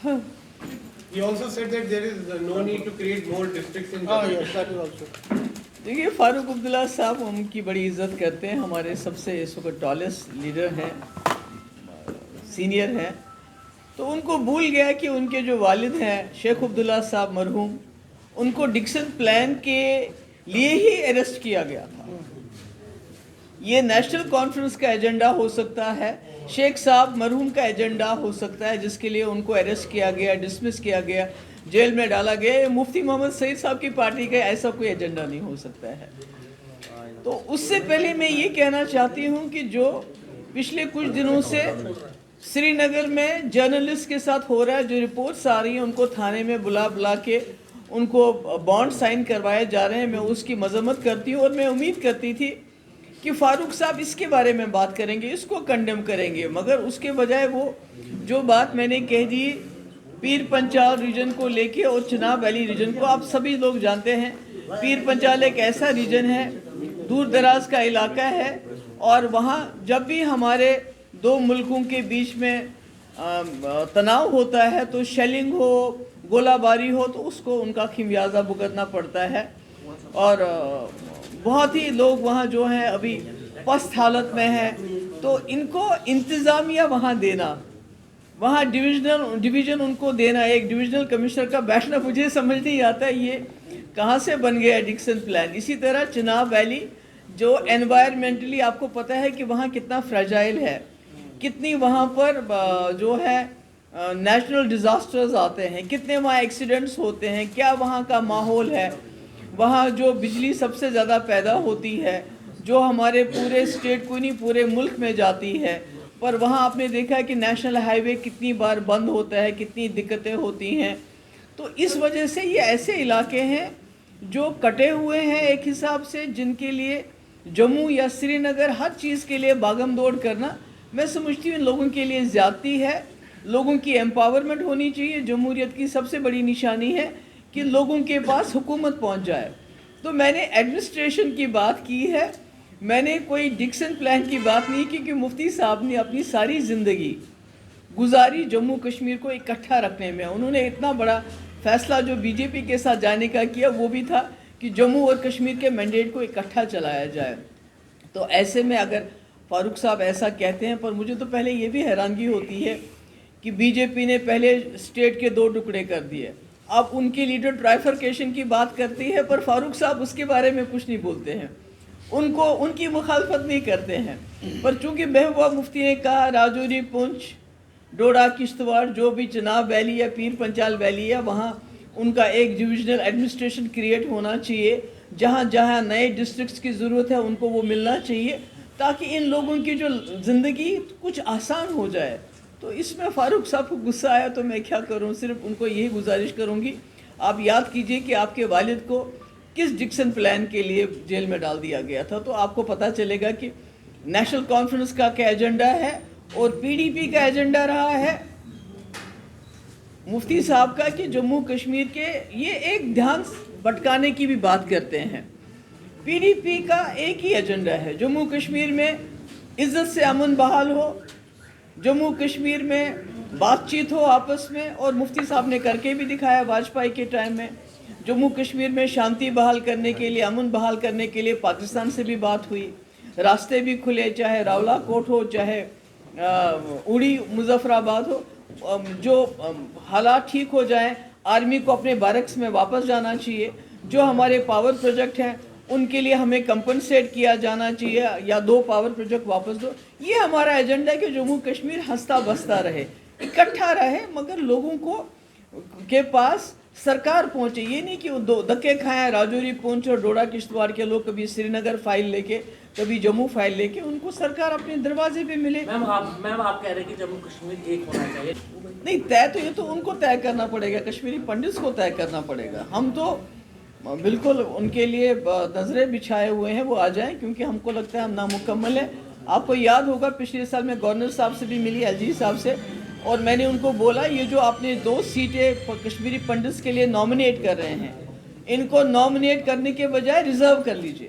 He also said that there is no need to create more districts in Jammu. Yes, that is also. دیکھیے فاروق عبداللہ صاحب ہم کی بڑی عزت کرتے ہیں, ہمارے سب سے اس وقت ٹالسٹ لیڈر ہیں, سینئر ہیں. تو ان کو بھول گیا کہ ان کے جو والد ہیں شیخ عبداللہ صاحب مرحوم, ان کو ڈکسن پلان کے لیے ہی اریسٹ کیا گیا تھا. یہ نیشنل کانفرنس کا ایجنڈا ہو سکتا ہے, شیخ صاحب مرحوم کا ایجنڈا ہو سکتا ہے جس کے لیے ان کو اریسٹ کیا گیا, ڈسمس کیا گیا, جیل میں ڈالا گیا. مفتی محمد سعید صاحب کی پارٹی کا ایسا کوئی ایجنڈا نہیں ہو سکتا ہے. تو اس سے پہلے میں یہ کہنا چاہتی ہوں کہ جو پچھلے کچھ دنوں سے سری نگر میں جرنلسٹ کے ساتھ ہو رہا ہے, جو رپورٹس آ رہی ہیں ان کو تھانے میں بلا کے ان کو بانڈ سائن کروائے جا رہے ہیں, میں اس کی مذمت کرتی ہوں. اور میں امید کرتی تھی کہ فاروق صاحب اس کے بارے میں بات کریں گے, اس کو کنڈیم کریں گے, مگر اس کے بجائے وہ جو بات میں نے کہہ دی پیر پنچال ریجن کو لے کے اور چناب ویلی ریجن کو, آپ سبھی لوگ جانتے ہیں پیر پنچال ایک ایسا ریجن ہے, دور دراز کا علاقہ ہے, اور وہاں جب بھی ہمارے دو ملکوں کے بیچ میں تناؤ ہوتا ہے تو شیلنگ ہو, گولہ باری ہو, تو اس کو ان کا خمیازہ بھگتنا پڑتا ہے. اور بہت ہی لوگ وہاں جو ہیں ابھی پست حالت میں ہیں. تو ان کو انتظامیہ وہاں دینا, وہاں ڈویژن ان کو دینا, ایک ڈویژنل کمشنر کا بیٹھنا, مجھے سمجھ نہیں آتا یہ کہاں سے بن گیا ڈکسن پلان. اسی طرح چناب ویلی جو انوائرمنٹلی آپ کو پتہ ہے کہ وہاں کتنا فریجائل ہے, کتنی وہاں پر جو ہے نیچرل ڈیزاسٹرز آتے ہیں, کتنے وہاں ایکسیڈنٹس ہوتے ہیں, کیا وہاں کا ماحول ہے. وہاں جو بجلی سب سے زیادہ پیدا ہوتی ہے, جو ہمارے پورے اسٹیٹ کو نہیں پورے ملک میں جاتی ہے, پر وہاں آپ نے دیکھا ہے کہ نیشنل ہائی وے کتنی بار بند ہوتا ہے, کتنی دقتیں ہوتی ہیں. تو اس وجہ سے یہ ایسے علاقے ہیں جو کٹے ہوئے ہیں ایک حساب سے, جن کے لیے جموں یا سری نگر ہر چیز کے لیے باغم دوڑ کرنا میں سمجھتی ہوں ان لوگوں کے لیے زیادتی ہے. لوگوں کی ایمپاورمنٹ ہونی چاہیے. جمہوریت کی سب سے بڑی نشانی ہے کہ لوگوں کے پاس حکومت پہنچ جائے. تو میں نے ایڈمنسٹریشن کی بات کی ہے, میں نے کوئی ڈکسن پلان کی بات نہیں کی, کہ مفتی صاحب نے اپنی ساری زندگی گزاری جموں کشمیر کو اکٹھا رکھنے میں. انہوں نے اتنا بڑا فیصلہ جو بی جے پی کے ساتھ جانے کا کیا وہ بھی تھا کہ جموں اور کشمیر کے مینڈیٹ کو اکٹھا چلایا جائے. تو ایسے میں اگر فاروق صاحب ایسا کہتے ہیں, پر مجھے تو پہلے یہ بھی حیرانگی ہوتی ہے کہ بی جے پی نے پہلے اسٹیٹ کے 2 ٹکڑے کر دیے, اب ان کی لیڈر ٹرائیفرکیشن کی بات کرتی ہے, پر فاروق صاحب اس کے بارے میں کچھ نہیں بولتے ہیں, ان کی مخالفت نہیں کرتے ہیں. پر چونکہ محبوبہ مفتی نے کہا راجوری, پونچھ, ڈوڈا, کشتواڑ, جو بھی چناب ویلی یا پیر پنچال ویلی ہے, وہاں ان کا ایک ڈویژنل ایڈمنسٹریشن کریٹ ہونا چاہیے. جہاں جہاں نئے ڈسٹرکٹس کی ضرورت ہے ان کو وہ ملنا چاہیے, تاکہ ان لوگوں کی جو زندگی کچھ آسان ہو جائے. تو اس میں فاروق صاحب کو غصہ آیا تو میں کیا کروں, صرف ان کو یہی گزارش کروں گی, آپ یاد کیجئے کہ آپ کے والد کو کس ڈکسن پلان کے لیے جیل میں ڈال دیا گیا تھا. تو آپ کو پتہ چلے گا کہ نیشنل کانفرنس کا کیا ایجنڈا ہے اور پی ڈی پی کا ایجنڈا رہا ہے مفتی صاحب کا, کہ جموں کشمیر کے یہ ایک دھیان بھٹکانے کی بھی بات کرتے ہیں. پی ڈی پی کا ایک ہی ایجنڈا ہے, جموں کشمیر میں عزت سے امن بحال ہو, جموں کشمیر میں بات چیت ہو آپس میں, اور مفتی صاحب نے کر کے بھی دکھایا واجپائی کے ٹائم میں. جموں کشمیر میں شانتی بحال کرنے کے لیے, امن بحال کرنے کے لیے پاکستان سے بھی بات ہوئی, راستے بھی کھلے, چاہے راولا کوٹ ہو, چاہے اڑی مظفر آباد ہو. جو حالات ٹھیک ہو جائیں, آرمی کو اپنے بیرکس میں واپس جانا چاہیے. جو ہمارے پاور پروجیکٹ ہیں ان کے لیے ہمیں کمپنسیٹ کیا جانا چاہیے, یا 2 پاور پروجیکٹ واپس دو. یہ ہمارا ایجنڈا ہے کہ جموں کشمیر ہنستا بستا رہے, اکٹھا رہے, مگر لوگوں کو کے پاس سرکار پہنچے. یہ نہیں کہ وہ دھکے کھائیں راجوری, پونچھ اور ڈوڈا کشتواڑ کے لوگ, کبھی سری نگر فائل لے کے, کبھی جموں فائل لے کے, ان کو سرکار اپنے دروازے پہ ملے. میم آپ کہہ رہے ہیں کہ جموں کشمیر ایک ہونا چاہیے. نہیں, طے تو یہ تو ان کو طے کرنا پڑے گا, کشمیری پنڈتس کو طے کرنا پڑے گا. ہم تو بالکل ان کے لیے نظریں بچھائے ہوئے ہیں, وہ آ جائیں, کیونکہ ہم کو لگتا ہے ہم نامکمل ہیں. آپ کو یاد ہوگا پچھلے سال میں گورنر صاحب سے بھی ملی, ایل جی صاحب سے, اور میں نے ان کو بولا یہ جو آپ نے 2 سیٹیں کشمیری پنڈتس کے لیے نامنیٹ کر رہے ہیں, ان کو نامنیٹ کرنے کے بجائے ریزرو کر لیجئے.